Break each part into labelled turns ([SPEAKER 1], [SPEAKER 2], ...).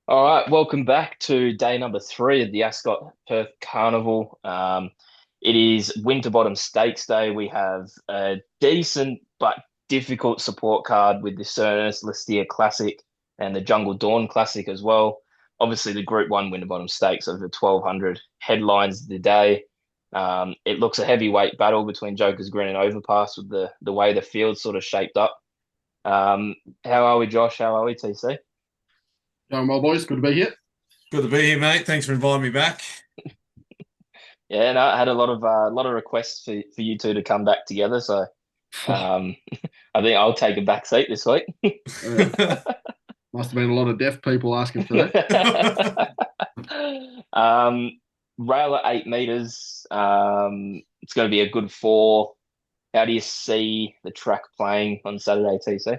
[SPEAKER 1] All right, welcome back to day number three of the Ascot Perth Carnival. It is Winterbottom Stakes Day. We have a decent but difficult support card with the Cernus Listia Classic and the Jungle Dawn Classic as well. Obviously, the Group 1 Winterbottom Stakes over 1,200 headlines the day. It looks a heavyweight battle between Joker's Grin and Overpass with the way the field's sort of shaped up. Um, how are we, Josh? How are we, TC?
[SPEAKER 2] Going well, boys. Good to be here.
[SPEAKER 3] Good to be here, mate. Thanks for inviting me back.
[SPEAKER 1] Yeah, no, I had a lot of requests for you two to come back together. So um, I think I'll take a back seat this week.
[SPEAKER 2] Uh, must have been a lot of deaf people asking for that.
[SPEAKER 1] um, Rail at 8 meters. It's going to be a good four. How do you see the track playing on Saturday, TC?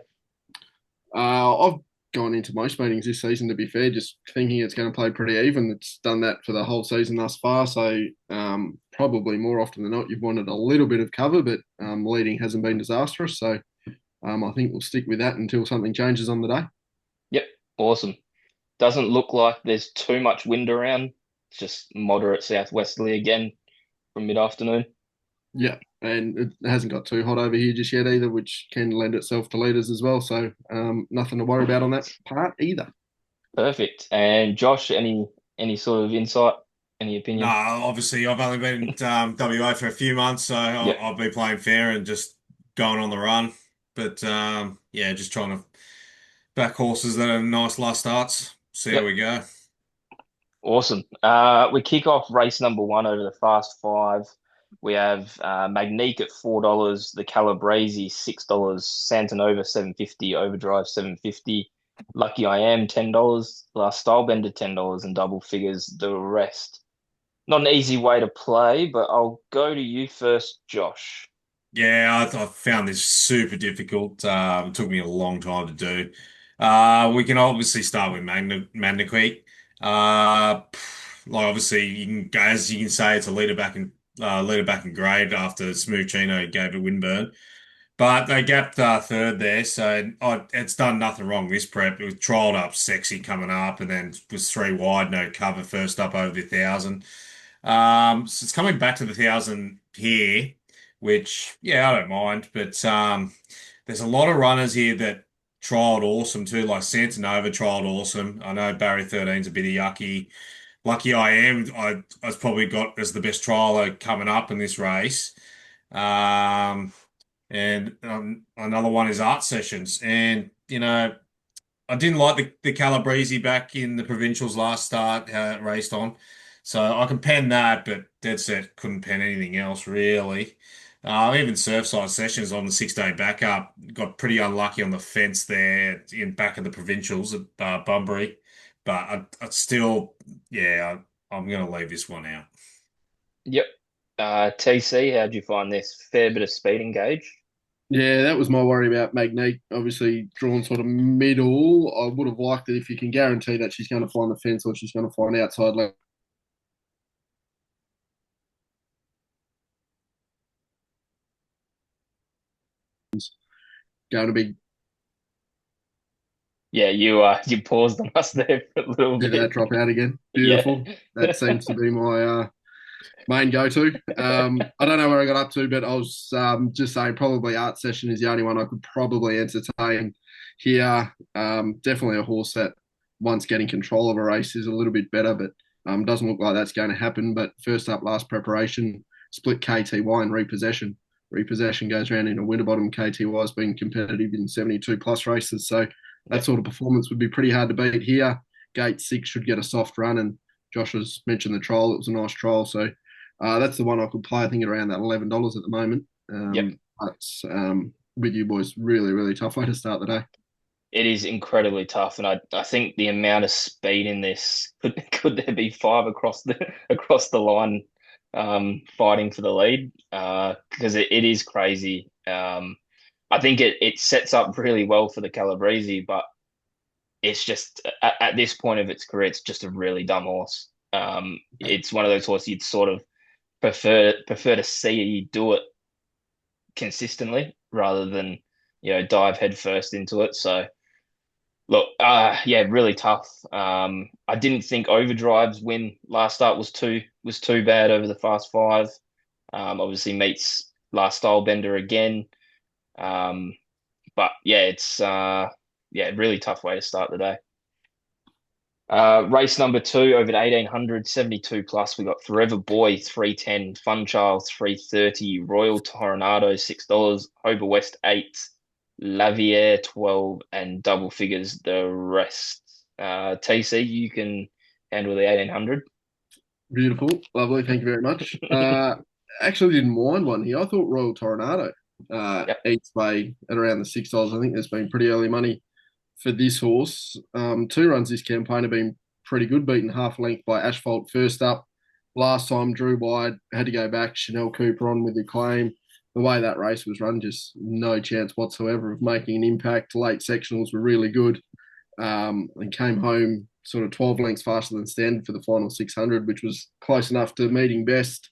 [SPEAKER 2] I've gone into most meetings this season, to be fair, just thinking it's going to play pretty even. It's done that for the whole season thus far. So probably more often than not, you've wanted a little bit of cover, but leading hasn't been disastrous. So I think we'll stick with that until something changes on the day.
[SPEAKER 1] Yep, awesome. Doesn't look like there's too much wind around. It's just moderate southwesterly again from mid-afternoon.
[SPEAKER 2] Yeah, and it hasn't got too hot over here just yet either, which can lend itself to leaders as well. So nothing to worry about on that part either.
[SPEAKER 1] Perfect. And Josh, any sort of insight, any
[SPEAKER 3] No,
[SPEAKER 1] opinion?
[SPEAKER 3] obviously, I've only been WA for a few months, so
[SPEAKER 1] Yep.
[SPEAKER 3] I'll be playing fair and just going on the run. But yeah, just trying to back horses that are nice last starts. See how
[SPEAKER 1] Yep.
[SPEAKER 3] we go.
[SPEAKER 1] Awesome. We kick off race number one over the fast five. We have Magnique at $4, the Calabrese $6, Santanova 750, Overdrive 750, Lucky I Am $10, Last Stylebender $10, and double figures the rest. Not an easy way to play, but I'll go to you first, Josh.
[SPEAKER 3] Yeah, I found this super difficult. It took me a long time to do. We can obviously start with Magna. Like obviously you can, as you can say, it's a leader back in grade after Smooth Chino gave it Winburn. But they gapped third there, so it's done nothing wrong this prep. It was trialled up sexy coming up, and then was three wide, no cover first up over the 1,000. So it's coming back to the 1,000 here, which yeah, I don't mind. But there's a lot of runners here that trialled awesome too, like Santanova trialled awesome. I know Barry 13's a bit of yucky. Lucky I am. I've probably got as the best trialer coming up in this race. Um, and another one is art sessions. And, I didn't like the Calabrese back in the provincials last start, how it raced on. So I can pen that, but dead set couldn't pen anything else really. Even Surfside Sessions on the 6 day backup got pretty unlucky on the fence there in back of the provincials at Bunbury. But I still, yeah, I'm going to leave this one out.
[SPEAKER 1] Yep. TC, how'd you find this? Fair bit of speed engage.
[SPEAKER 2] Yeah, that was my worry about Magnique. Obviously, drawn sort of middle. I would have liked it if you can guarantee that she's going to find the fence or she's going to find outside lanes. Going to be,
[SPEAKER 1] Yeah, you paused on us there for a little
[SPEAKER 2] did that
[SPEAKER 1] bit.
[SPEAKER 2] drop out again?
[SPEAKER 1] Yeah.
[SPEAKER 2] Beautiful. That seems to be my main go-to. I don't know where I got up to, but I was just saying probably Art Session is the only one I could probably entertain here. Definitely a horse that once getting control of a race is a little bit better, but doesn't look like that's going to happen. But first up, last preparation, split KTY and repossession. Repossession goes around in a Winterbottom. KTY has been competitive in 72 plus races, so that
[SPEAKER 1] Yep.
[SPEAKER 2] sort of performance would be pretty hard to beat here. Gate six should get a soft run, and Josh has mentioned the trial. It was a nice trial, so that's the one I could play. I think at around that $11 at the moment.
[SPEAKER 1] Yep.
[SPEAKER 2] But with you boys, really, really tough way to start the day.
[SPEAKER 1] It is incredibly tough, and I think the amount of speed in this could there be five across the line fighting for the lead because it is crazy. I think it sets up really well for the Calabrese, but it's just at this point of its career, it's just a really dumb horse. It's one of those horses you'd sort of prefer to see do it consistently rather than dive head first into it. So Look, yeah, really tough. I didn't think Overdrive's win last start was too bad over the Fast Five. Obviously meets last style bender again. Um, but yeah, it's yeah, really tough way to start the day. Race number two over at 1800, 72 plus. We got Forever Boy 310, Fun Child 330, Royal Tornado $6, Hober West 8, Lavier 12, and double figures the rest. TC, you can handle the 1800.
[SPEAKER 2] Beautiful, lovely. Thank you very much. Actually didn't mind one here. I thought Royal Tornado
[SPEAKER 1] Yep.
[SPEAKER 2] each way at around the $6. I think there's been pretty early money for this horse. Two runs this campaign have been pretty good, beaten half length by Asphalt first up. Last time drew wide, had to go back. Chanel Cooper on with the claim. The way that race was run, just no chance whatsoever of making an impact. Late sectionals were really good, and came home sort of 12 lengths faster than standard for the final 600, which was close enough to meeting best.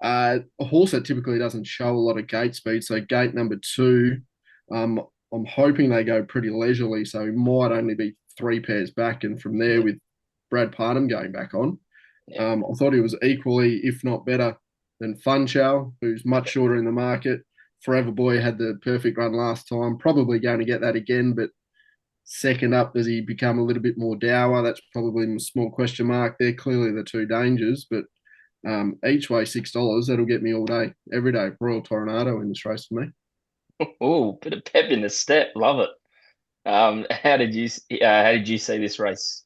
[SPEAKER 2] A horse that typically doesn't show a lot of gate speed, so gate number two, um, I'm hoping they go pretty leisurely, so it might only be three pairs back, and from there
[SPEAKER 1] Yeah.
[SPEAKER 2] with Brad Parnham going back on,
[SPEAKER 1] Yeah.
[SPEAKER 2] I thought he was equally, if not better, than Fun Chow, who's much shorter in the market. Forever Boy had the perfect run last time, probably going to get that again, but second up, does he become a little bit more dour? That's probably a small question mark. They're clearly the two dangers, but each way $6. That'll get me all day, every day. Royal Tornado in this race for me.
[SPEAKER 1] Oh, bit of pep in the step. Love it. How did you see this race,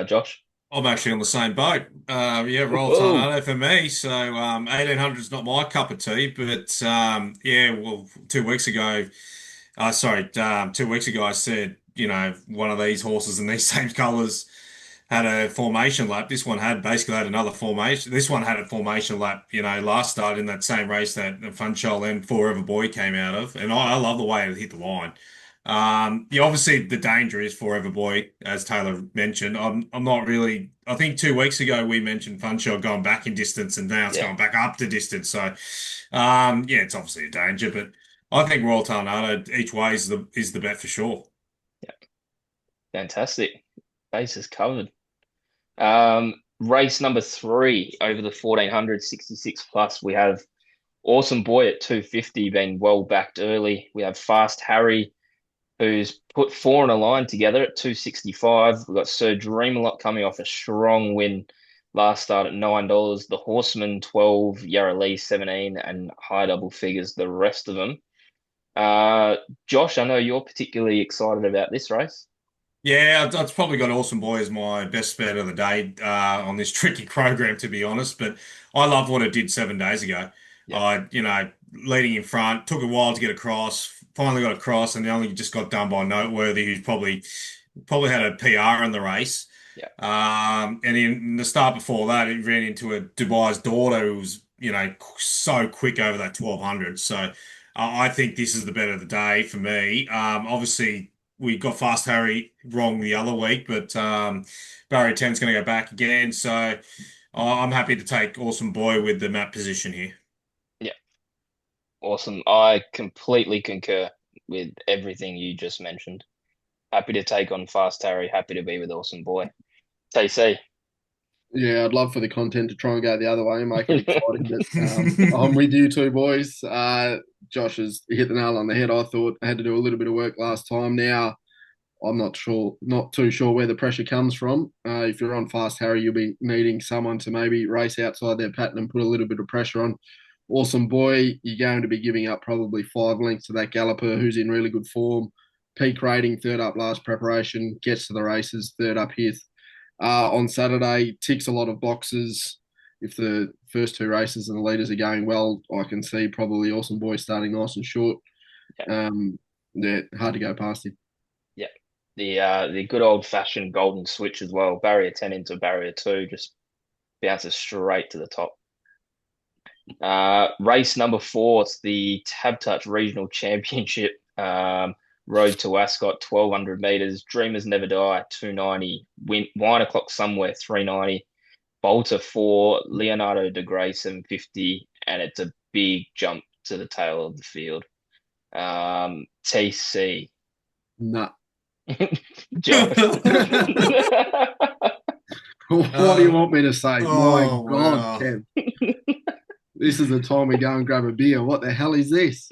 [SPEAKER 1] Josh?
[SPEAKER 3] I'm actually on the same boat. Yeah, Royal
[SPEAKER 1] Oh,
[SPEAKER 3] Tornado for me. So 1800 is not my cup of tea, but yeah, well, 2 weeks ago, 2 weeks ago, I said, one of these horses in these same colours had a formation lap. This one had basically had another formation. This one had a formation lap, last start in that same race that Funchal and Forever Boy came out of. And I love the way it hit the line. Yeah, obviously the danger is Forever Boy, as Taylor mentioned. I'm not really. I think 2 weeks ago we mentioned Funchal going back in distance, and now it's
[SPEAKER 1] yeah,
[SPEAKER 3] going back up to distance. So, yeah, it's obviously a danger, but I think Royal Tornado each way is the bet for sure.
[SPEAKER 1] yeah. Fantastic. Bases covered. Race number three over the 1400, 66 plus. We have Awesome Boy at 250, been well backed early. We have Fast Harry, who's put four in a line together at 265. We've got Sir Dreamalot coming off a strong win last start at $9. The Horseman 12, Yarra Lee 17, and high double figures the rest of them. Josh, I know you're particularly excited about this race.
[SPEAKER 3] Yeah, I've probably got Awesome Boy as my best bet of the day on this tricky program, to be honest. But I love what it did 7 days ago.
[SPEAKER 1] Yeah,
[SPEAKER 3] Leading in front, took a while to get across, finally got across, and only just got done by Noteworthy, who's probably had a PR in the race.
[SPEAKER 1] yeah,
[SPEAKER 3] And in the start before that, it ran into a Dubai's daughter who was, so quick over that 1200. So I think this is the bet of the day for me. Obviously, we got Fast Harry wrong the other week, but Barrier 10's going to go back again. So I'm happy to take Awesome Boy with the map position here.
[SPEAKER 1] yeah. Awesome. I completely concur with everything you just mentioned. Happy to take on Fast Harry. Happy to be with Awesome Boy. TC.
[SPEAKER 2] Yeah, I'd love for the content to try and go the other way and make it exciting, but I'm with you two boys. Josh has hit the nail on the head. I thought I had to do a little bit of work last time. Now I'm not too sure where the pressure comes from. If you're on Fast Harry, you'll be needing someone to maybe race outside their pattern and put a little bit of pressure on. Awesome Boy, you're going to be giving up probably 5 lengths to that galloper who's in really good form. Peak rating, third up last preparation, gets to the races, third up here. On Saturday, ticks a lot of boxes. If the first two races and the leaders are going well, I can see probably Awesome Boy starting nice and short.
[SPEAKER 1] Yeah,
[SPEAKER 2] Yeah, hard to go past him.
[SPEAKER 1] yeah. The good old fashioned golden switch as well. Barrier 10 into barrier 2 just bounces straight to the top. Race number four, it's the Tab Touch Regional Championship. Road to Ascot, 1200 meters. Dreamers Never Die, 290. Wine O'Clock Somewhere, 390. Bolter 4, Leonardo de Grey, 750. And it's a big jump to the tail of the field. TC.
[SPEAKER 2] Nah.
[SPEAKER 1] Josh.
[SPEAKER 2] What do you
[SPEAKER 3] Uh,
[SPEAKER 2] want me to say? My
[SPEAKER 3] oh
[SPEAKER 2] God,
[SPEAKER 3] wow.
[SPEAKER 2] Ken, this is the time we go and grab a beer. What the hell is this?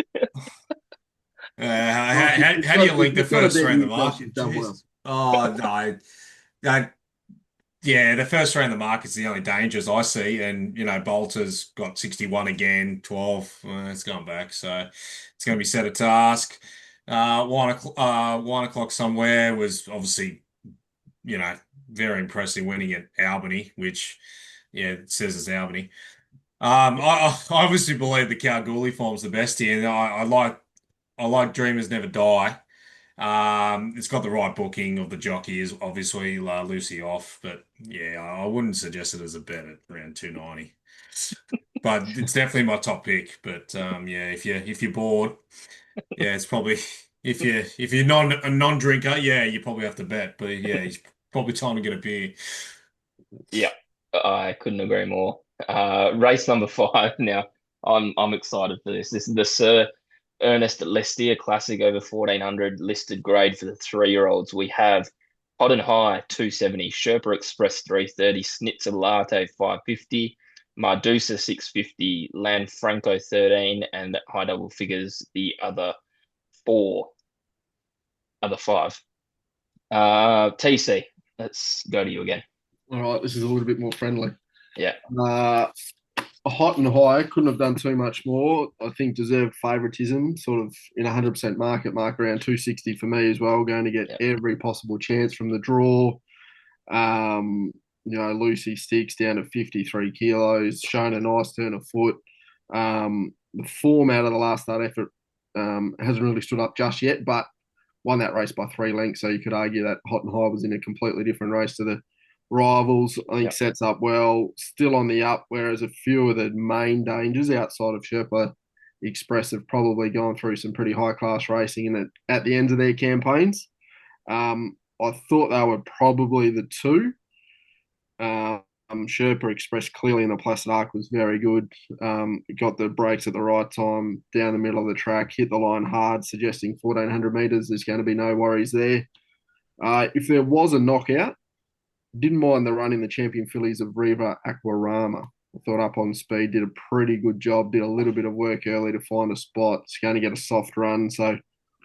[SPEAKER 2] Oh,
[SPEAKER 3] How do you
[SPEAKER 2] if
[SPEAKER 3] link the
[SPEAKER 2] you've got to
[SPEAKER 3] first
[SPEAKER 2] bet
[SPEAKER 3] round of the
[SPEAKER 2] Newcastle, you've
[SPEAKER 3] market?
[SPEAKER 2] done well.
[SPEAKER 3] Jesus. Oh no. That, yeah, the first round of the market's the only dangers I see. And, Bolter's got 61 again, 12. It's going back. So it's going to be set a task. 1 o'clock somewhere was obviously, you know, very impressive winning at Albany, which, yeah, it says it's Albany. I obviously believe the Kalgoorlie form's the best here. And I like Dreamers Never Die. It's got the right booking of the jockey is obviously Lucy off, but yeah, I wouldn't suggest it as a bet at around 290. But it's definitely my top pick. But yeah, if you're bored, yeah, it's probably if you're a non-drinker, yeah, you probably have to bet. But yeah, it's probably time to get a beer.
[SPEAKER 1] Yeah, I couldn't agree more. Race number five now. I'm excited for this. This is the Sir Ernest Lestier Classic over 1400 listed grade for the 3-year-olds. We have Hot and High 270, Sherpa Express 330, Schnitzel Latte 550, Mardusa 650, Land Franco 13, and high double figures the four, other five. TC, let's go to you again.
[SPEAKER 2] All right, this is a little bit more friendly.
[SPEAKER 1] Yeah.
[SPEAKER 2] Uh, Hot and High couldn't have done too much more. I think deserved favouritism, sort of in 100% market mark around 260 for me as well. Going to get
[SPEAKER 1] Yeah.
[SPEAKER 2] every possible chance from the draw. Lucy Sticks down to 53 kilos, shown a nice turn of foot. The form out of the last start effort hasn't really stood up just yet, but won that race by 3 lengths. So you could argue that Hot and High was in a completely different race to the rivals. I think
[SPEAKER 1] Yeah.
[SPEAKER 2] sets up well, still on the up, whereas a few of the main dangers outside of Sherpa Express have probably gone through some pretty high class racing and at the end of their campaigns. I thought they were probably the two. Sherpa Express clearly in the Placid Arc was very good. Got the brakes at the right time down the middle of the track, hit the line hard, suggesting 1400 metres. There's going to be no worries there. If there was a knockout, didn't mind the run in the champion fillies of Riva Aquarama. I thought Up on Speed did a pretty good job, did a little bit of work early to find a spot. It's going to get a soft run. So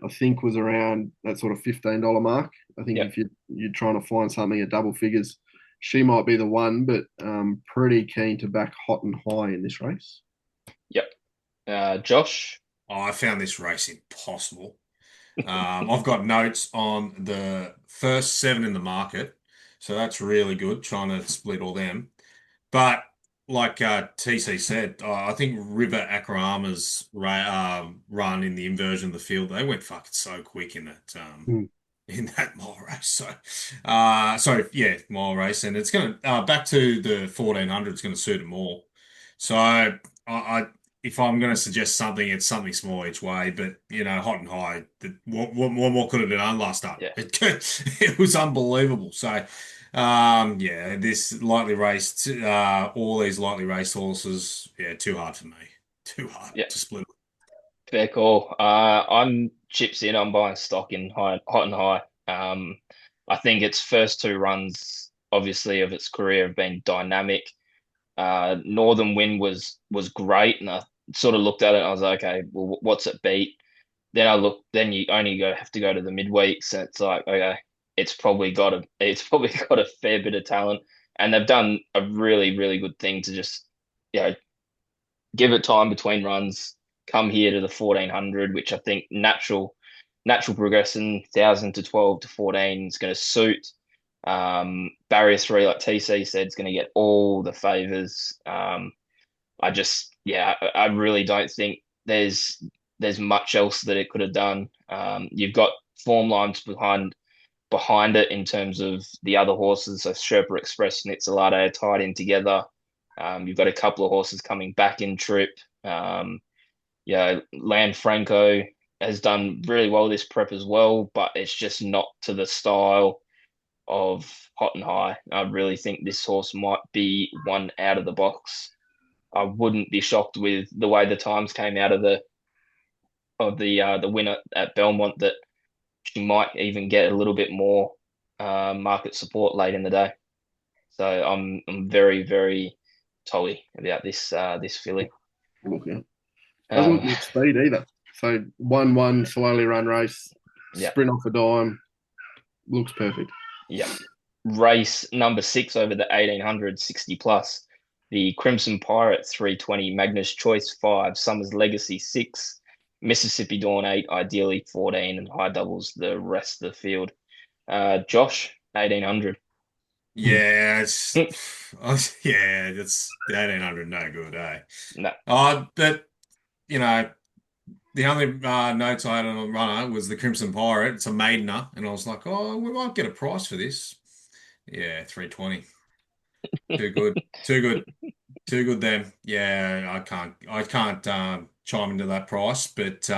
[SPEAKER 2] I think was around that sort of $15 mark. I think
[SPEAKER 1] Yeah.
[SPEAKER 2] if you're trying to find something at double figures, she might be the one, but pretty keen to back Hot and High in this race.
[SPEAKER 1] Yep. Josh.
[SPEAKER 3] Oh, I found this race impossible. I've got notes on the first 7 in the market, so that's really good, trying to split all them. But like TC said, I think River Akrama's run in the inversion of the field, they went fucking so quick in that
[SPEAKER 2] Mm.
[SPEAKER 3] in that mile race. So yeah, mile race, and it's gonna back to the 1400. It's gonna suit them all. So I if I'm going to suggest something, it's something small each way. But Hot and High, what more could it have done last start?
[SPEAKER 1] Yeah.
[SPEAKER 3] It was unbelievable. So, yeah, this lightly raced, all these lightly raced horses, yeah, too hard for me. Too hard
[SPEAKER 1] Yeah.
[SPEAKER 3] to split.
[SPEAKER 1] Fair call. I'm chips in. I'm buying stock in Hot and High. I think its first 2 runs, obviously, of its career have been dynamic. Northern Wind was great, and I sort of looked at it. And I was like, okay, well, what's it beat? Then I look. Then you only have to go to the midweeks, and it's like, okay, it's probably got a fair bit of talent, and they've done a really really good thing to just give it time between runs. Come here to the 1400, which I think natural progression 1000 to 12 to 14 is going to suit. Barrier 3, like TC said, is going to get all the favors. I really don't think there's much else that it could have done. You've got form lines behind it in terms of the other horses. So Sherpa Express and Itzalade are tied in together. You've got a couple of horses coming back in trip. Land Franco has done really well this prep as well, but it's just not to the style of Hot and High. I really think this horse might be one out of the box. I wouldn't be shocked with the way the times came out of the winner at Belmont that she might even get a little bit more market support late in the day. So I'm very, very tolly about this filly.
[SPEAKER 2] Look, yeah. Doesn't
[SPEAKER 1] Um,
[SPEAKER 2] look much speed either. So 1-1 slowly run race,
[SPEAKER 1] yeah,
[SPEAKER 2] sprint off a dime, looks perfect.
[SPEAKER 1] yeah. Race number 6 over the 1800 60 plus. The Crimson Pirate 320, Magnus Choice 5, Summers Legacy 6, Mississippi Dawn 8, ideally 14, and high doubles the rest of the field. Josh, 1800.
[SPEAKER 3] Yeah, yeah, it's the 1800, no good, eh?
[SPEAKER 1] No,
[SPEAKER 3] But you know, the only notes I had on the runner was the Crimson Pirate. It's a maidener, and I was like, oh, we might get a price for this. Yeah, 320. Too good, too good, too good. Then, yeah, I can't chime into that price, but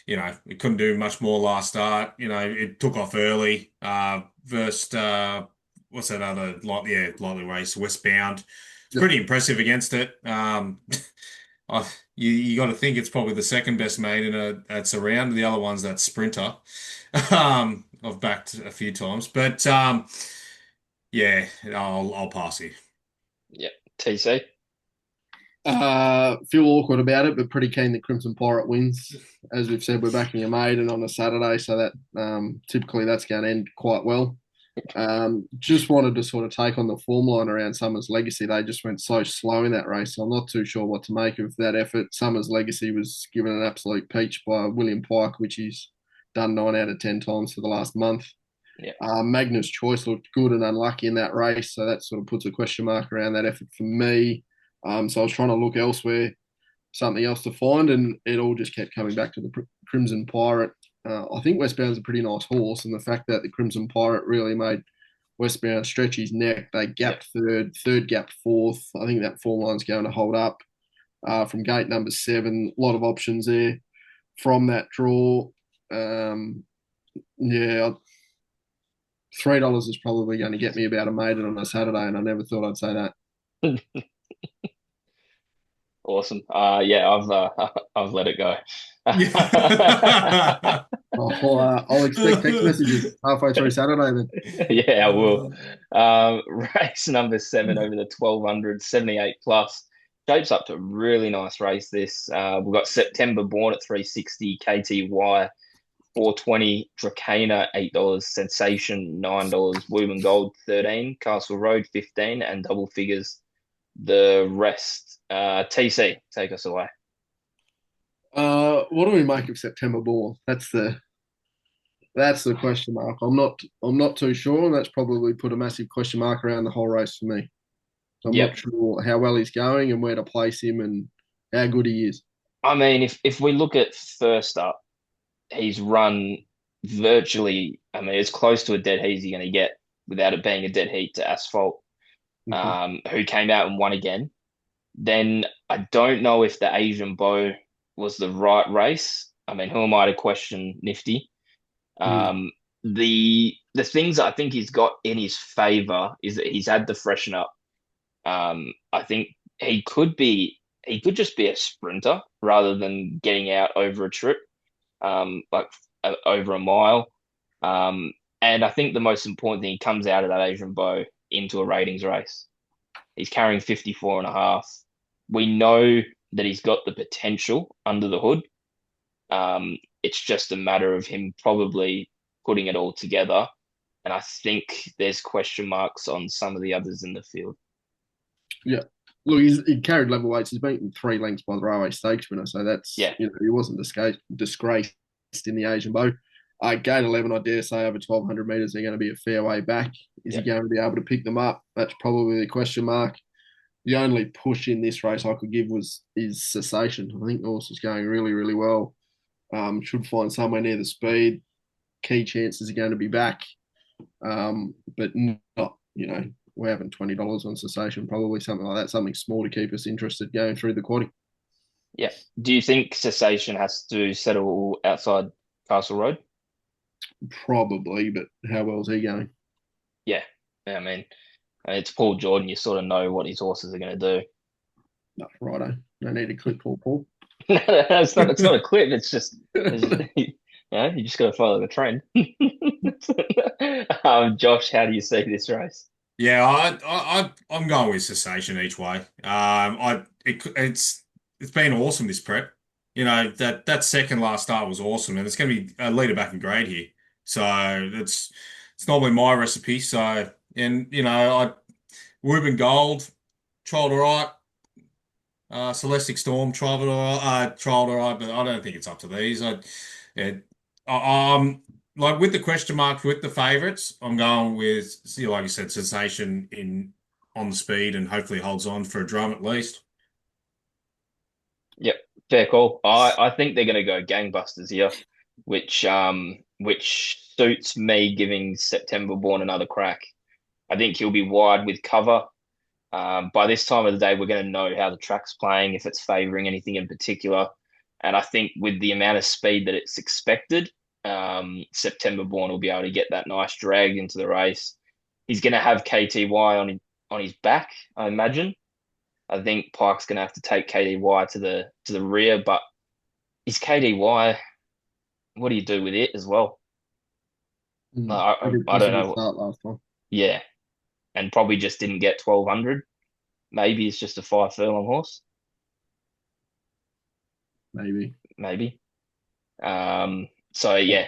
[SPEAKER 3] it couldn't do much more last start. It took off early. First, what's that other lightly race, Westbound. It's
[SPEAKER 2] Yep.
[SPEAKER 3] pretty impressive against it. You got to think it's probably the second best maiden that's around. The other one's that Sprinter. I've backed a few times, but yeah, I'll pass here.
[SPEAKER 1] yeah. TC.
[SPEAKER 2] Feel awkward about it, but pretty keen that Crimson Pirate wins. As we've said, we're backing a maiden on a Saturday, so that typically that's going to end quite well. Just wanted to sort of take on the form line around Summers Legacy. They just went so slow in that race, so I'm not too sure what to make of that effort. Summers Legacy was given an absolute peach by William Pike, which he's done 9 out of 10 times for the last month.
[SPEAKER 1] Yeah.
[SPEAKER 2] Magnus Choice looked good and unlucky in that race, so that sort of puts a question mark around that effort for me. So I was trying to look elsewhere, something else to find, and it all just kept coming back to the Crimson Pirate. I think Westbound's a pretty nice horse, and the fact that the Crimson Pirate really made Westbound stretch his neck. They gapped third gapped fourth. I think that form line's going to hold up from gate number 7. A lot of options there from that draw. Yeah, $3 is probably going to get me about a maiden on a Saturday, and I never thought I'd say that.
[SPEAKER 1] Awesome. Yeah, I've let it go.
[SPEAKER 3] Yeah.
[SPEAKER 2] I'll expect text messages halfway through Saturday then.
[SPEAKER 1] Yeah, I will. Race number 7 over the 1200 78 plus. Shapes up to a really nice race this. We've got September Born at 360, KTY 420, Dracana $8, Sensation $9, Woburn Gold 13, Castle Road 15, and double figures the rest. TC, take us away.
[SPEAKER 2] What do we make of September Ball? That's the question mark. I'm not too sure, and that's probably put a massive question mark around the whole race for me. So I'm
[SPEAKER 1] Yep.
[SPEAKER 2] not sure how well he's going and where to place him and how good he is.
[SPEAKER 1] I mean, if we look at first up, he's run virtually, I mean, as close to a dead heat as you're going to get without it being a dead heat to Asphalt, who came out and won again. Then I don't know if the Asian Bow was the right race. I mean, who am I to question Nifty? The things I think he's got in his favor is that he's had the freshen up. I think he could just be a sprinter rather than getting out over a trip, over a mile. And I think the most important thing, he comes out of that Asian Bow into a ratings race. He's carrying 54.5. We know that he's got the potential under the hood. It's just a matter of him probably putting it all together. And I think there's question marks on some of the others in the field.
[SPEAKER 2] Yeah. Look, he carried level weights. He's beaten 3 lengths by the Railway Stakes winner. So that's,
[SPEAKER 1] Yeah.
[SPEAKER 2] He wasn't disgraced in the Asian Bow. Gate 11, I dare say, over 1,200 metres, they're going to be a fair way back. Is he going to be able to pick them up? That's probably the question mark. The only push in this race I could give is Cessation. I think the horse is going really, really well. Should find somewhere near the speed. Key chances are going to be back. But not, we're having $20 on Cessation, probably something like that, something small to keep us interested going through the quaddie.
[SPEAKER 1] Yeah. Do you think Cessation has to settle outside Castle Road?
[SPEAKER 2] Probably, but how well is he going?
[SPEAKER 1] Yeah. I mean, it's Paul Jordan. You sort of know what his horses are going to do.
[SPEAKER 2] No, righto. No need to clip Paul.
[SPEAKER 1] It's not a clip. It's just Yeah, you just got to follow the trend. Josh, how do you see this race?
[SPEAKER 3] Yeah, I'm going with cessation each way. It's been awesome this prep. You know that second last start was awesome, and it's going to be a leader back in grade here. So it's normally my recipe. So and I Ruben Gold trialled all right. Celestic Storm trialled all right, but I don't think it's up to these. It, I'm like with the question marks with the favourites. I'm going with, see, like you said, sensation in on the speed and hopefully holds on for a drum at least.
[SPEAKER 1] Yep, fair call. I think they're going to go gangbusters here, which suits me giving September Born another crack. I think he'll be wide with cover. By this time of the day, we're going to know how the track's playing, if it's favouring anything in particular. And I think with the amount of speed that it's expected, September Born will be able to get that nice drag into the race. He's going to have KTY on his back, I imagine. I think Pike's going to have to take KDY to the rear, but is KDY? What do you do with it as well? I,
[SPEAKER 2] Pretty
[SPEAKER 1] I don't
[SPEAKER 2] possible
[SPEAKER 1] know.
[SPEAKER 2] start last time.
[SPEAKER 1] Yeah, and probably just didn't get 1200. Maybe it's just a 5 furlong horse.
[SPEAKER 2] Maybe.
[SPEAKER 1] Maybe. So yeah,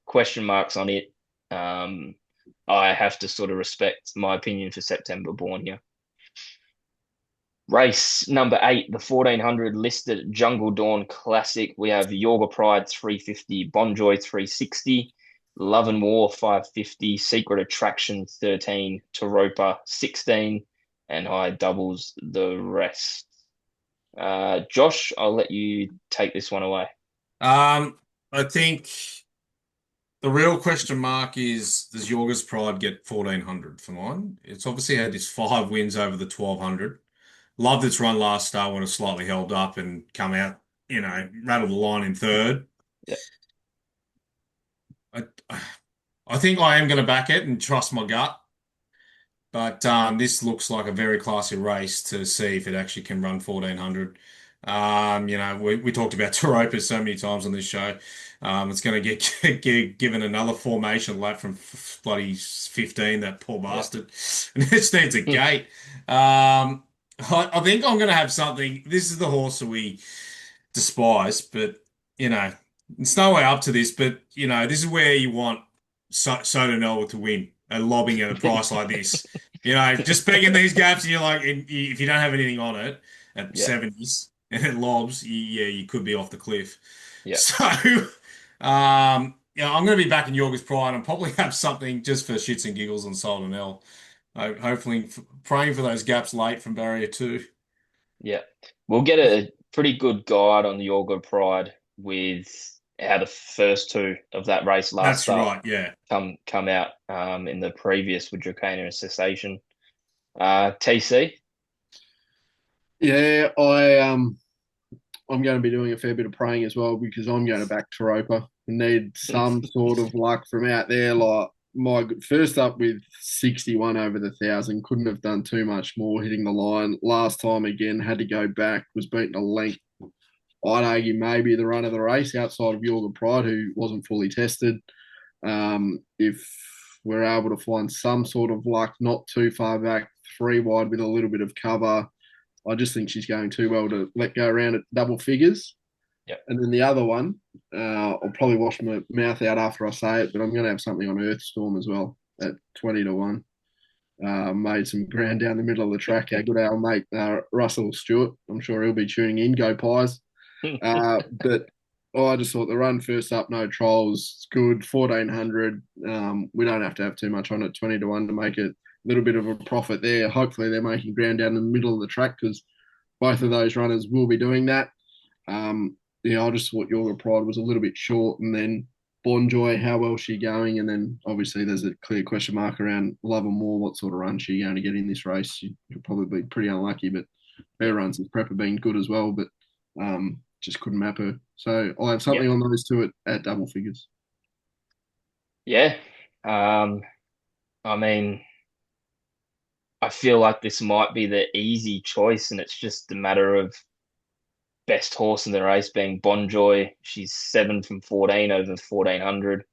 [SPEAKER 1] question marks on it. Um, I have to sort of respect my opinion for September Born here. Race number 8, the 1400 listed Jungle Dawn Classic. We have Yorga Pride 350, Bonjoy 360, Love and War 550, Secret Attraction 13, Taropa 16, and high doubles the rest. Josh, I'll let you take this one away.
[SPEAKER 3] I think the real question mark is, does Yorga's Pride get 1400 for mine? It's obviously had its 5 wins over the 1200. Loved its run last start when it slightly held up and come out, rattle the line in third.
[SPEAKER 1] Yeah.
[SPEAKER 3] I, I think I am going to back it and trust my gut, but this looks like a very classy race to see if it actually can run 1400. We talked about Taropa so many times on this show. It's going to get given another formation lap from bloody 15, that poor
[SPEAKER 1] Yeah.
[SPEAKER 3] bastard. And it just needs a gate. I think I'm going to have something. This is the horse that we despise, but you know, it's no way up to this. But this is where you want Soda Noah to win and lobbing at a price like this. Just begging these gaps, and you're like, if you don't have anything on it at
[SPEAKER 1] Yeah.
[SPEAKER 3] 70s and it lobs, yeah, you could be off the cliff.
[SPEAKER 1] Yeah.
[SPEAKER 3] So, I'm going to be back in Yorga's Pride and probably have something just for shits and giggles on Solid L. Hopefully, praying for those gaps late from barrier 2.
[SPEAKER 1] Yeah. We'll get a pretty good guide on the Yorga Pride with how the first two of that race last
[SPEAKER 3] That's
[SPEAKER 1] start
[SPEAKER 3] right, yeah.
[SPEAKER 1] come out in the previous with Dracana and Cessation. TC.
[SPEAKER 2] Yeah, I'm going to be doing a fair bit of praying as well because I'm going to back Taropa. Need some sort of luck from out there. Like my first up with 61 over the 1,000, couldn't have done too much more hitting the line. Last time again, had to go back, was beaten a length. I'd argue maybe the run of the race outside of Yorga Pride, who wasn't fully tested. If we're able to find some sort of luck, not too far back, 3 wide with a little bit of cover, I just think she's going too well to let go around at double figures.
[SPEAKER 1] Yep.
[SPEAKER 2] And then the other one, I'll probably wash my mouth out after I say it, but I'm going to have something on Earthstorm as well at 20 to 1. Made some ground down the middle of the track. Our good old mate, Russell Stewart. I'm sure he'll be tuning in. Go Pies. But I just thought the run first up, no trials, good. 1400. We don't have to have too much on it. 20 to 1 to make it little bit of a profit there. Hopefully, they're making ground down the middle of the track because both of those runners will be doing that. I just thought Yorga Pride was a little bit short, and then Bonjoy, how well she going? And then obviously there's a clear question mark around Love and More. What sort of run she going to get in this race? She could probably be pretty unlucky, but her runs as prep have been good as well, but just couldn't map her. So I'll have something
[SPEAKER 1] Yeah.
[SPEAKER 2] on those two at double figures.
[SPEAKER 1] Yeah. I mean, I feel like this might be the easy choice, and it's just a matter of best horse in the race being Bonjoy. She's 7 from 14 over 1400.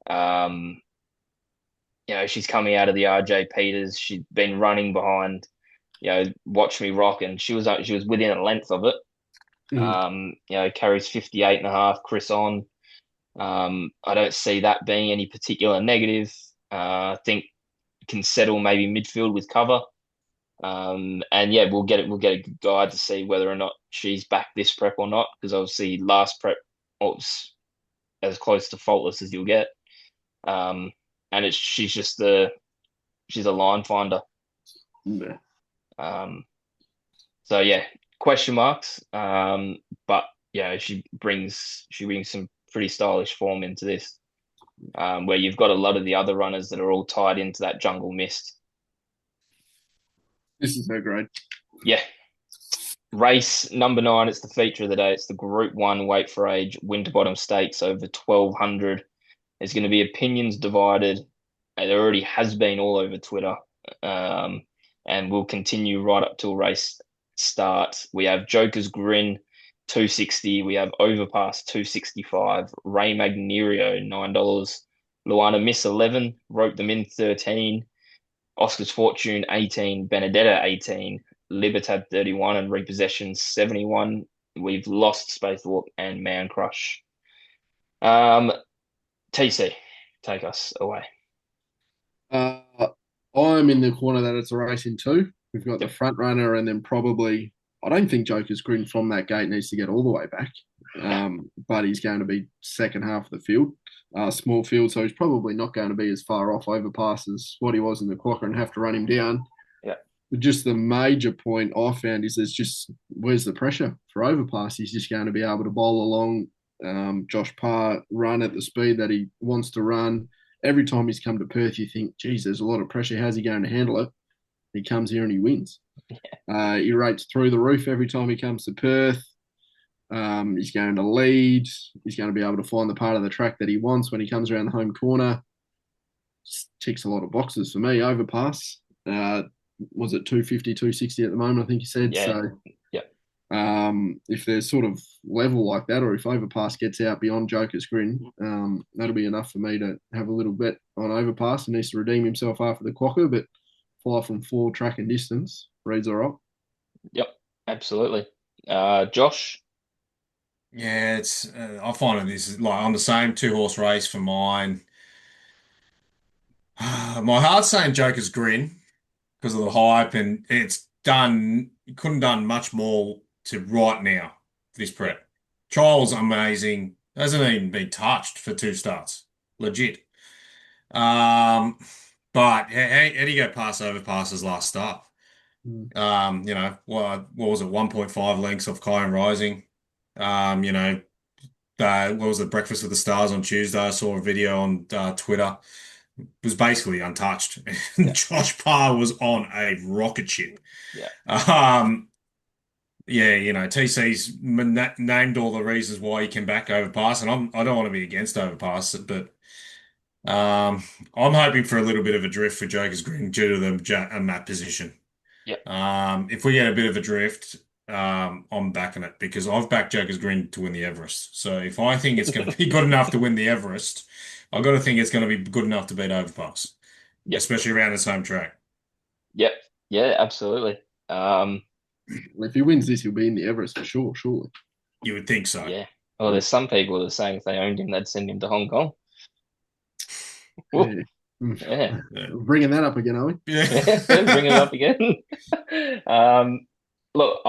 [SPEAKER 1] Um, she's coming out of the RJ Peters. She'd been running behind, Watch Me Rock, and she was within a length of it.
[SPEAKER 2] Mm.
[SPEAKER 1] Carries 58.5, Chris on. I don't see that being any particular negative. I think can settle maybe midfield with cover. And yeah, we'll get a good guide to see whether or not she's back this prep or not, because obviously last prep was as close to faultless as you'll get. Um, and she's a line finder.
[SPEAKER 2] Yeah.
[SPEAKER 1] Um, so yeah, question marks. But yeah, she brings some pretty stylish form into this, where you've got a lot of the other runners that are all tied into that jungle mist.
[SPEAKER 2] This is her grade.
[SPEAKER 1] Yeah. Race number 9, it's the feature of the day. It's the Group 1 weight for age Winterbottom Stakes over 1200. There's going to be opinions divided. There already has been all over Twitter, and will continue right up till race start. We have Joker's Grin, 260. We have Overpass, 265. Ray Magnerio, $9. Luana Miss, 11. Rope Them In, 13. Oscar's Fortune, 18. Benedetta, 18. Libertad, 31. And Repossession, 71. We've lost Spacewalk and Man Crush. TC, take us away.
[SPEAKER 2] Uh, I'm in the corner that it's a race in two. We've got the
[SPEAKER 1] Yep.
[SPEAKER 2] front runner, and then probably I don't think Joker's Grin from that gate needs to get all the way back, but he's going to be second half of the field, small field, so he's probably not going to be as far off overpass as what he was in the Quokka and have to run him down.
[SPEAKER 1] Yeah.
[SPEAKER 2] But just the major point I found is where's the pressure for overpass? He's just going to be able to bowl along. Josh Parr run at the speed that he wants to run. Every time he's come to Perth, you think, geez, there's a lot of pressure. How's he going to handle it? He comes here and he wins. He rates through the roof every time he comes to Perth. He's going to lead. He's going to be able to find the part of the track that he wants when he comes around the home corner. Just ticks a lot of boxes for me. Overpass. Was it 250, 260 at the moment, I think you said.
[SPEAKER 1] Yeah.
[SPEAKER 2] So
[SPEAKER 1] Yeah.
[SPEAKER 2] if there's sort of level like that, or if Overpass gets out beyond Joker's Grin, that'll be enough for me to have a little bet on Overpass. He needs to redeem himself after the Quokka, but 5 from 4 track and distance reads all right.
[SPEAKER 1] Yep. Absolutely. Josh?
[SPEAKER 3] Yeah, it's I find this is like on the same two-horse race for mine. My heart's saying Joker's Grin because of the hype, and it's done. Couldn't done much more to right now this
[SPEAKER 1] Yeah.
[SPEAKER 3] prep. Trial's amazing. Hasn't even been touched for 2 starts. Legit. Um, but how do you go past Overpass's last start?
[SPEAKER 2] Mm.
[SPEAKER 3] What was it? 1.5 lengths off Kyron Rising. You know, what was it? Breakfast with the Stars on Tuesday. I saw a video on Twitter. It was basically untouched.
[SPEAKER 1] Yeah.
[SPEAKER 3] Josh Parr was on a rocket ship.
[SPEAKER 1] Yeah.
[SPEAKER 3] Yeah, TC's named all the reasons why he can back Overpass, and I don't want to be against Overpass, but I'm hoping for a little bit of a drift for Joker's Green due to the map position.
[SPEAKER 1] Yeah.
[SPEAKER 3] If we get a bit of a drift, I'm backing it because I've backed Joker's Green to win the Everest. So if I think it's going to be good enough to win the Everest, I've got to think it's going to be good enough to beat Overpass,
[SPEAKER 1] Yep.
[SPEAKER 3] especially around the same track.
[SPEAKER 1] Yep. Yeah, absolutely.
[SPEAKER 2] If he wins this, he'll be in the Everest for sure, surely.
[SPEAKER 3] You would think so.
[SPEAKER 1] Yeah. Well, there's some people that are saying if they owned him, they'd send him to Hong Kong.
[SPEAKER 2] Yeah.
[SPEAKER 1] Yeah.
[SPEAKER 2] We're bringing that up again, are we?
[SPEAKER 1] Yeah. Bring it up again. Look,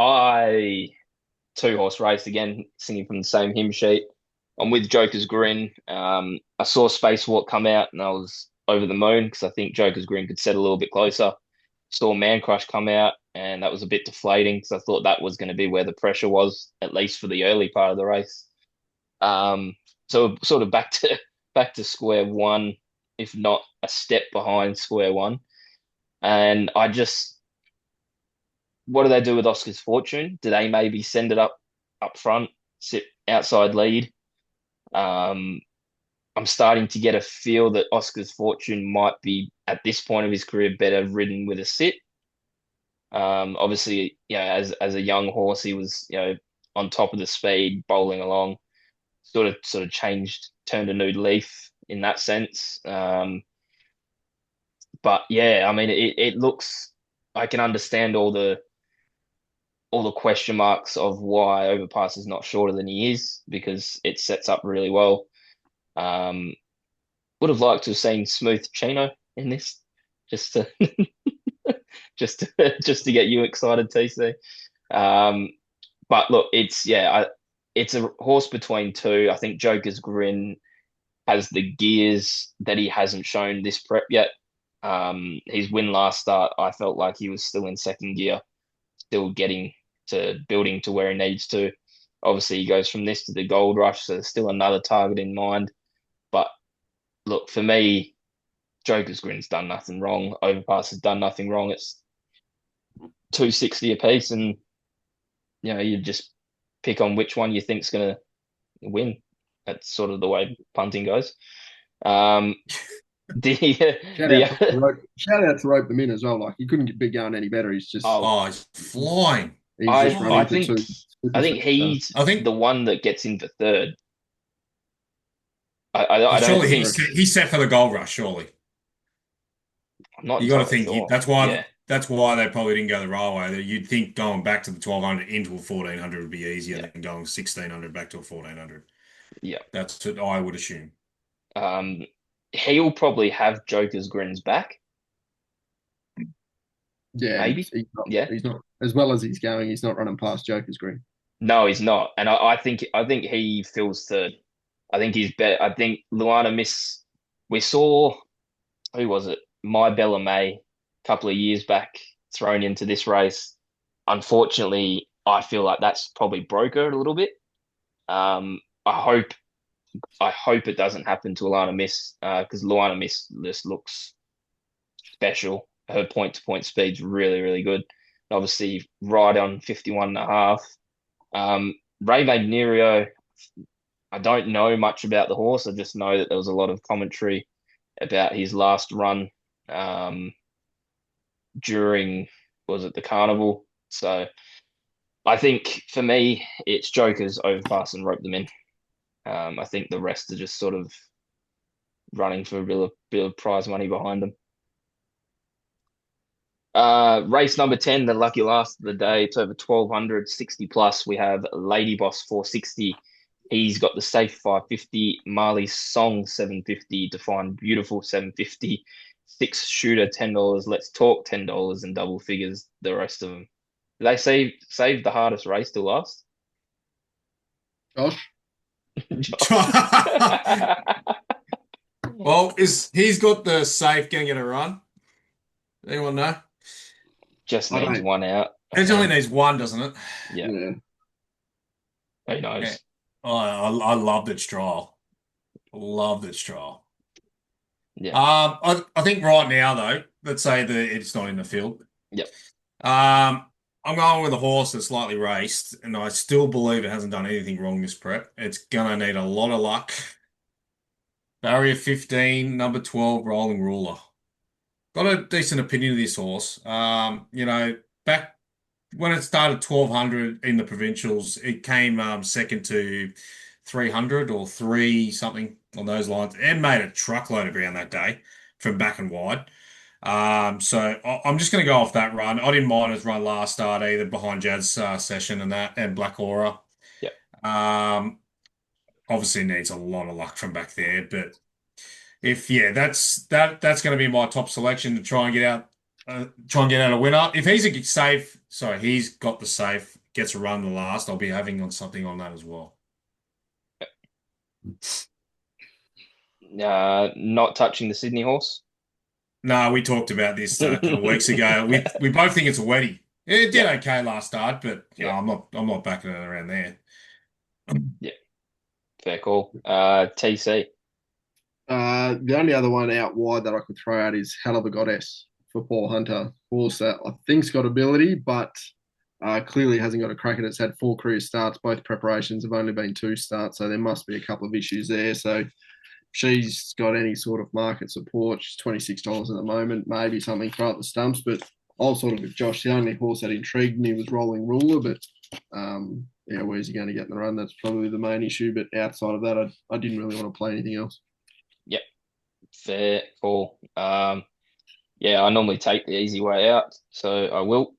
[SPEAKER 1] two-horse race again, singing from the same hymn sheet. I'm with Joker's Grin. I saw Spacewalk come out and I was over the moon because I think Joker's Grin could set a little bit closer. Saw Man Crush come out and that was a bit deflating because I thought that was going to be where the pressure was, at least for the early part of the race. So sort of back to square one, if not a step behind square one. And what do they do with Oscar's Fortune? Do they maybe send it up front, sit outside lead? I'm starting to get a feel that Oscar's Fortune might be, at this point of his career, better ridden with a sit. Obviously, as a young horse, he was, on top of the speed, bowling along, sort of turned a new leaf in that sense. But yeah, I mean, it looks. I can understand all the question marks of why Overpass is not shorter than he is because it sets up really well. Um, would have liked to have seen Smooth Chino in this, just to just to get you excited, TC. Um, but look, it's a horse between two. I think Joker's Grin has the gears that he hasn't shown this prep yet. His win last start, I felt like he was still in second gear, still getting to building to where he needs to. Obviously, he goes from this to the Gold Rush, so there's still another target in mind. But look, for me, Joker's Grin's done nothing wrong. Overpass has done nothing wrong. It's 260 apiece, and you just pick on which one you think's going to win. That's sort of the way punting goes. Um, the
[SPEAKER 2] Shout out to rope them in as well. Like he couldn't be going any better. He's just
[SPEAKER 3] He's flying.
[SPEAKER 2] he's
[SPEAKER 1] I
[SPEAKER 2] just running
[SPEAKER 1] I
[SPEAKER 2] to
[SPEAKER 1] think
[SPEAKER 2] two.
[SPEAKER 1] I think he's
[SPEAKER 3] I think
[SPEAKER 1] the one that gets into third. I don't
[SPEAKER 3] surely
[SPEAKER 1] think
[SPEAKER 3] he's set for the gold rush. Surely
[SPEAKER 1] I'm not
[SPEAKER 3] you got to
[SPEAKER 1] entirely
[SPEAKER 3] think
[SPEAKER 1] sure.
[SPEAKER 3] that's why they probably didn't go the railway. That you'd think going back to the 1200 into a 1400 would be easier than going 1600 back to a 1400.
[SPEAKER 1] Yeah.
[SPEAKER 3] That's what I would assume.
[SPEAKER 1] Um, he'll probably have Joker's Grins back.
[SPEAKER 2] Yeah,
[SPEAKER 1] Maybe. Yeah.
[SPEAKER 2] He's not as well as he's going. He's not running past Joker's Green.
[SPEAKER 1] No, he's not, and I think he feels third. I think he's better. I think Luana Miss. We saw who was it? My Bella May, a couple of years back, thrown into this race. Unfortunately, I feel like that's probably broke her a little bit. I hope it doesn't happen to Luana Miss because Luana Miss just looks special. Her point to point speed's really, really good. Obviously, right on 51 and a half. Ray Magnerio, I don't know much about the horse. I just know that there was a lot of commentary about his last run during, was it the carnival? So I think for me, it's Jokers, Overpass, and Rope them in. I think the rest are just sort of running for a bit of prize money behind them. Race number 10, the lucky last of the day. It's over 1200, 60 plus. We have Lady Boss 460. He's got the safe 550, Marley's Song 750, Define Beautiful 750, Six Shooter $10, Let's Talk $10, and double figures the rest of them. Did they save the hardest race to last?
[SPEAKER 2] Josh?
[SPEAKER 3] Well, he's got the safe going to get a run? Anyone know?
[SPEAKER 1] Just needs one out.
[SPEAKER 3] It only needs one, doesn't it?
[SPEAKER 1] Yeah. Who knows?
[SPEAKER 3] Yeah. Oh, I loved its trial. Loved its trial.
[SPEAKER 1] Yeah.
[SPEAKER 3] I think right now though, let's say that it's not in the field.
[SPEAKER 1] Yep.
[SPEAKER 3] I'm going with a horse that's slightly raced, and I still believe it hasn't done anything wrong this prep. It's gonna need a lot of luck. Barrier 15, number 12, Rolling Ruler. Got a decent opinion of this horse. Back when it started 1200 in the provincials, it came second to 300 or three something on those lines, and made a truckload of ground that day from back and wide. So I'm just going to go off that run. I didn't mind his run last start either, behind Jazz Session and Black Aura.
[SPEAKER 1] Yeah.
[SPEAKER 3] Obviously needs a lot of luck from back there, but that's going to be my top selection to try and get out a winner. If he's got the safe, gets a run the last, I'll be having on something on that as well.
[SPEAKER 1] Not touching the Sydney horse.
[SPEAKER 3] No, we talked about this a couple of weeks ago. We both think it's a Weddy. It did okay last start, but I'm not backing it around there.
[SPEAKER 1] Yeah, fair call. TC.
[SPEAKER 2] The only other one out wide that I could throw out is Hell of a Goddess for Paul Hunter. Horse that I think's got ability, but clearly hasn't got a crack at it. It's had 4 career starts. Both preparations have only been 2 starts, so there must be a couple of issues there. So she's got any sort of market support. She's $26 at the moment, maybe something throw at the stumps. But I was sort of with Josh. The only horse that intrigued me was Rolling Ruler, but Yeah, where's he going to get in the run? That's probably the main issue. But outside of that, I didn't really want to play anything else.
[SPEAKER 1] Yep, fair call. Yeah, I normally take the easy way out, so I will.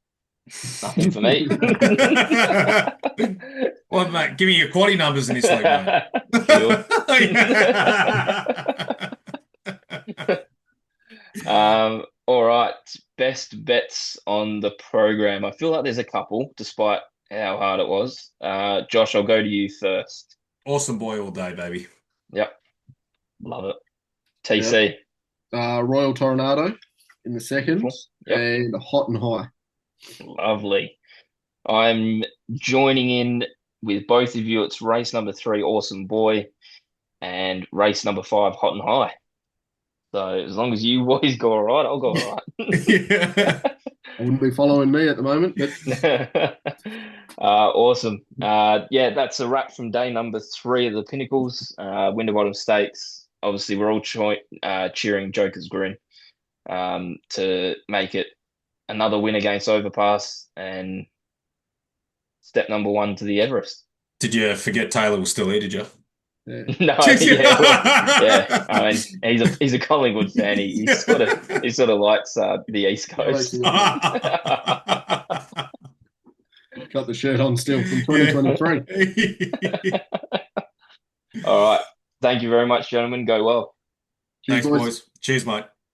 [SPEAKER 1] Nothing for me.
[SPEAKER 3] Well, mate, give me your quaddy numbers in this league, mate.
[SPEAKER 1] Sure. All right. Best bets on the program. I feel like there's a couple, despite how hard it was. Josh, I'll go to you first.
[SPEAKER 3] Awesome boy all day, baby.
[SPEAKER 1] Yep. Love it.
[SPEAKER 2] Yep.
[SPEAKER 1] TC.
[SPEAKER 2] Royal Tornado in the second,
[SPEAKER 1] Yep.
[SPEAKER 2] and Hot and High.
[SPEAKER 1] Lovely. I'm joining in with both of you. It's race number 3, Awesome Boy, and race number 5, Hot and High. So as long as you boys go all right, I'll go all right.
[SPEAKER 3] Yeah.
[SPEAKER 2] I wouldn't be following me at the moment, but
[SPEAKER 1] awesome. Yeah, that's a wrap from day number 3 of the Pinnacles, Winterbottom Stakes. Obviously, we're all cheering Joker's Grin to make it another win against Overpass and step number 1 to the Everest.
[SPEAKER 3] Did you forget Taylor was still here, did you?
[SPEAKER 2] yeah.
[SPEAKER 1] No, yeah, well, yeah. I mean, he's a Collingwood fan. He sort of likes the East Coast.
[SPEAKER 2] Got the shirt on still from 2023.
[SPEAKER 1] All right. Thank you very much, gentlemen. Go well.
[SPEAKER 3] Thanks, boys. Cheers, mate.